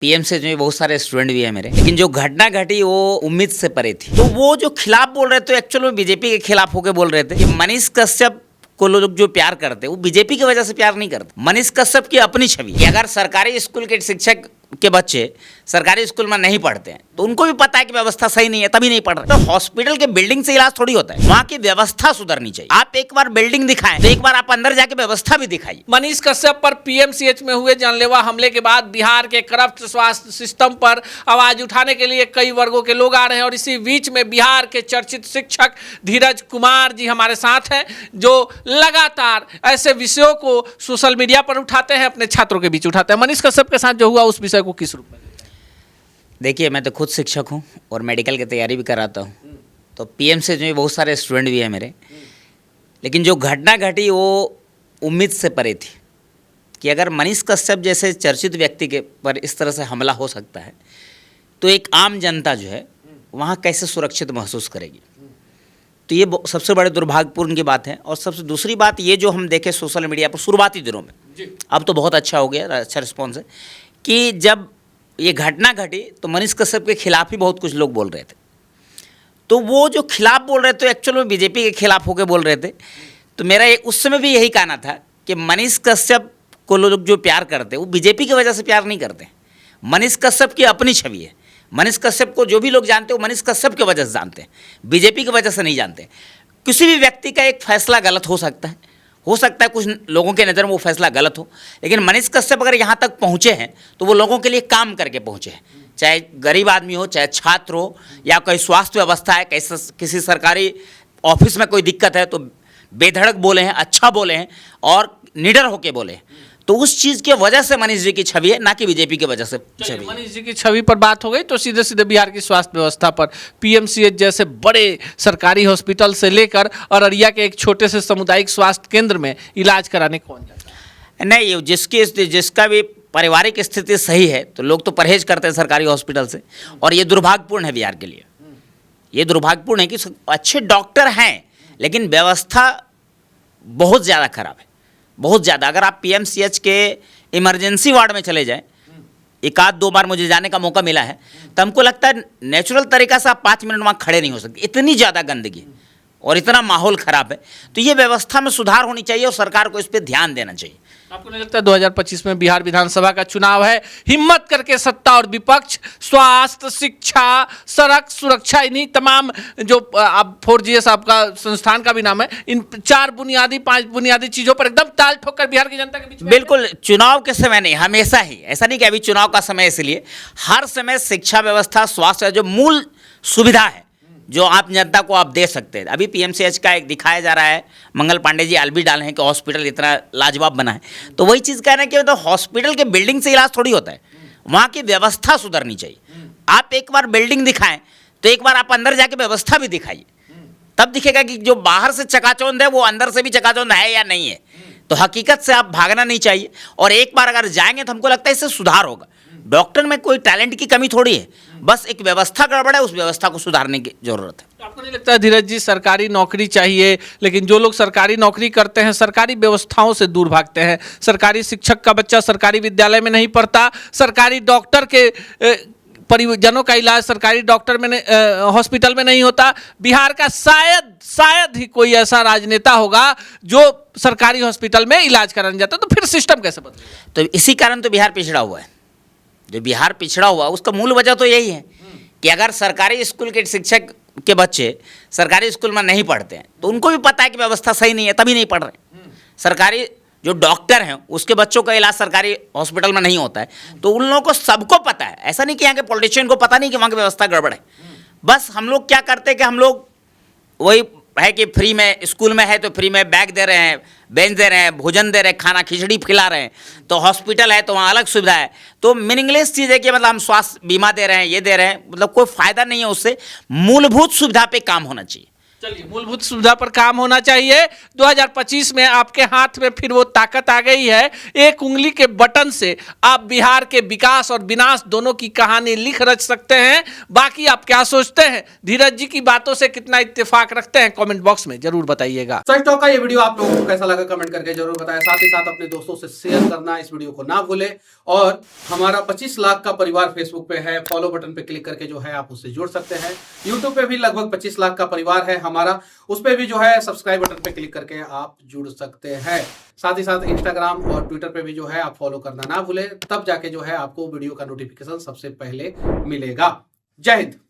PM से जो बहुत सारे स्टूडेंट भी हैं मेरे, लेकिन जो घटना घटी वो उम्मीद से परे थी। तो वो जो खिलाफ बोल रहे थे एक्चुअली वो बीजेपी के खिलाफ होकर बोल रहे थे कि मनीष कश्यप को लोग जो प्यार करते वो बीजेपी की वजह से प्यार नहीं करते। मनीष कश्यप की अपनी छवि कि अगर सरकारी स्कूल के शिक्षक के बच्चे सरकारी स्कूल में नहीं पढ़ते हैं तो उनको भी पता है कि व्यवस्था सही नहीं है, तभी नहीं पढ़ रहे। तो हॉस्पिटल के बिल्डिंग से इलाज थोड़ी होता है, वहाँ की व्यवस्था सुधरनी चाहिए। आप एक बार बिल्डिंग दिखाएं तो एक बार आप अंदर जाके व्यवस्था भी दिखाइए। मनीष कश्यप पर पीएमसीएच में हुए जानलेवा हमले के बाद बिहार के करप्ट स्वास्थ्य सिस्टम पर आवाज उठाने के लिए कई वर्गों के लोग आ रहे हैं और इसी बीच में बिहार के चर्चित शिक्षक धीरज कुमार जी हमारे साथ हैं, जो लगातार ऐसे विषयों को सोशल मीडिया पर उठाते हैं, अपने छात्रों के बीच उठाते हैं। मनीष कश्यप के साथ जो हुआ उस विषय को किस रूप में? देखिए, मैं तो खुद शिक्षक हूँ और मेडिकल की तैयारी भी कराता हूँ, तो पीएम से जो बहुत सारे स्टूडेंट भी हैं मेरे, लेकिन जो घटना घटी वो उम्मीद से परे थी कि अगर मनीष कश्यप जैसे चर्चित व्यक्ति के पर इस तरह से हमला हो सकता है तो एक आम जनता जो है वहाँ कैसे सुरक्षित महसूस करेगी। तो ये सबसे बड़े दुर्भाग्यपूर्ण की बात है। और सबसे दूसरी बात ये जो हम देखे सोशल मीडिया पर शुरुआती दिनों में, अब तो बहुत अच्छा हो गया, अच्छा रिस्पॉन्स है, कि जब ये घटना घटी तो मनीष कश्यप के खिलाफ ही बहुत कुछ लोग बोल रहे थे। तो वो जो खिलाफ बोल रहे थे एक्चुअली वो बीजेपी के खिलाफ होकर बोल रहे थे। तो मेरा उस समय भी यही कहना था कि मनीष कश्यप को लोग जो प्यार करते वो बीजेपी की वजह से प्यार नहीं करते। मनीष कश्यप की अपनी छवि है। मनीष कश्यप को जो भी लोग जानते हैं वो मनीष कश्यप की वजह से जानते हैं, बीजेपी की वजह से नहीं जानते। किसी भी व्यक्ति का एक फैसला गलत हो सकता है कुछ लोगों के नज़र में वो फैसला गलत हो, लेकिन मनीष कश्यप अगर यहाँ तक पहुँचे हैं तो वो लोगों के लिए काम करके पहुँचे हैं। चाहे गरीब आदमी हो, चाहे छात्र हो, या कोई स्वास्थ्य व्यवस्था है, किसी सरकारी ऑफिस में कोई दिक्कत है तो बेधड़क बोले हैं, अच्छा बोले हैं और निडर होके बोले हैं। तो उस चीज़ की वजह से मनीष जी की छवि है, ना कि बीजेपी की वजह से छवि। मनीष जी की छवि पर बात हो गई तो सीधे सीधे बिहार की स्वास्थ्य व्यवस्था पर, पीएमसीएच जैसे बड़े सरकारी हॉस्पिटल से लेकर अररिया के एक छोटे से सामुदायिक स्वास्थ्य केंद्र में इलाज कराने कौन जाता है? नहीं, जिसका भी पारिवारिक स्थिति सही है तो लोग तो परहेज करते हैं सरकारी हॉस्पिटल से, और ये दुर्भाग्यपूर्ण है बिहार के लिए। ये दुर्भाग्यपूर्ण है कि अच्छे डॉक्टर हैं लेकिन व्यवस्था बहुत ज़्यादा खराब है, बहुत ज़्यादा। अगर आप पीएमसीएच के इमरजेंसी वार्ड में चले जाएं, एक आध दो बार मुझे जाने का मौका मिला है, तो हमको लगता है नेचुरल तरीक़ा से आप 5 मिनट वहाँ खड़े नहीं हो सकते, इतनी ज़्यादा गंदगी और इतना माहौल ख़राब है। तो ये व्यवस्था में सुधार होनी चाहिए और सरकार को इस पर ध्यान देना चाहिए। आपको नहीं लगता 2025 में बिहार विधानसभा का चुनाव है, हिम्मत करके सत्ता और विपक्ष, स्वास्थ्य, शिक्षा, सड़क सुरक्षा, इन्हीं तमाम जो आप 4GS आपका संस्थान का भी नाम है, इन 5 बुनियादी चीज़ों पर एकदम ताल ठोक कर बिहार की जनता के बीच में? बिल्कुल, चुनाव के समय नहीं, हमेशा ही ऐसा नहीं कि अभी चुनाव का समय, इसलिए हर समय शिक्षा व्यवस्था, स्वास्थ्य जो मूल सुविधा है जो आप जनता को आप दे सकते हैं। अभी पीएमसीएच का एक दिखाया जा रहा है, मंगल पांडे जी आल भी डाले हैं कि हॉस्पिटल इतना लाजवाब बना है। तो वही चीज़ कहना है कि मतलब हॉस्पिटल के बिल्डिंग से इलाज थोड़ी होता है, वहाँ की व्यवस्था सुधरनी चाहिए। आप एक बार बिल्डिंग दिखाएं तो एक बार आप अंदर जाके व्यवस्था भी दिखाइए, तब दिखेगा कि जो बाहर से चकाचौंध है वो अंदर से भी चकाचौंध है या नहीं है। तो हकीकत से आप भागना नहीं चाहिए, और एक बार अगर जाएंगे तो हमको लगता है इससे सुधार होगा। डॉक्टर में कोई टैलेंट की कमी थोड़ी है, बस एक व्यवस्था गड़बड़ है, उस व्यवस्था को सुधारने की जरूरत है। तो आपको नहीं लगता धीरज जी सरकारी नौकरी चाहिए, लेकिन जो लोग सरकारी नौकरी करते हैं सरकारी व्यवस्थाओं से दूर भागते हैं? सरकारी शिक्षक का बच्चा सरकारी विद्यालय में नहीं पढ़ता, सरकारी डॉक्टर के परिजनों का इलाज सरकारी डॉक्टर में हॉस्पिटल में नहीं होता। बिहार का शायद ही कोई ऐसा राजनेता होगा जो सरकारी हॉस्पिटल में इलाज कराने जाता, तो फिर सिस्टम कैसे बदलेगा? तो इसी कारण तो बिहार पिछड़ा हुआ है। जो बिहार पिछड़ा हुआ उसका मूल वजह तो यही है कि अगर सरकारी स्कूल के शिक्षक के बच्चे सरकारी स्कूल में नहीं पढ़ते हैं तो उनको भी पता है कि व्यवस्था सही नहीं है, तभी नहीं पढ़ रहे। सरकारी जो डॉक्टर हैं उसके बच्चों का इलाज सरकारी हॉस्पिटल में नहीं होता है, तो उन लोगों को सबको पता है। ऐसा नहीं कि यहाँ के पॉलिटिशियन को पता नहीं कि वहाँ की व्यवस्था गड़बड़ है। बस हम लोग क्या करते हैं कि हम लोग वही है कि फ्री में स्कूल में है तो फ्री में बैग दे रहे हैं, बेंच दे रहे हैं, भोजन दे रहे हैं, खाना खिचड़ी खिला रहे हैं। तो हॉस्पिटल है तो वहाँ अलग सुविधा है। तो मीनिंगलेस चीज़ है कि मतलब हम स्वास्थ्य बीमा दे रहे हैं, ये दे रहे हैं, मतलब कोई फ़ायदा नहीं है उससे। मूलभूत सुविधा पे काम होना चाहिए। चलिए, मूलभूत सुविधा पर काम होना चाहिए। 2025 में आपके हाथ में फिर वो ताकत आ गई है। एक उंगली के बटन से आप बिहार के विकास और विनाश दोनों की कहानी लिख रच सकते हैं। बाकी आप क्या सोचते हैं, धीरज जी की बातों से कितना इत्तेफाक रखते हैं, कमेंट बॉक्स में जरूर बताइएगा। सच टॉक का ये वीडियो आप लोगों को कैसा लगा कमेंट करके जरूर बताएं। साथ ही साथ अपने दोस्तों से शेयर करना इस वीडियो को ना भूलें। और हमारा 25 लाख का परिवार फेसबुक पे है, फॉलो बटन पे क्लिक करके जो है आप उससे जुड़ सकते हैं। यूट्यूब पे भी लगभग 25 लाख का परिवार है हमारा, उस पे भी जो है सब्सक्राइब बटन पे क्लिक करके आप जुड़ सकते हैं। साथ ही साथ इंस्टाग्राम और ट्विटर पे भी जो है आप फॉलो करना ना भूलें, तब जाके जो है आपको वीडियो का नोटिफिकेशन सबसे पहले मिलेगा। जय हिंद।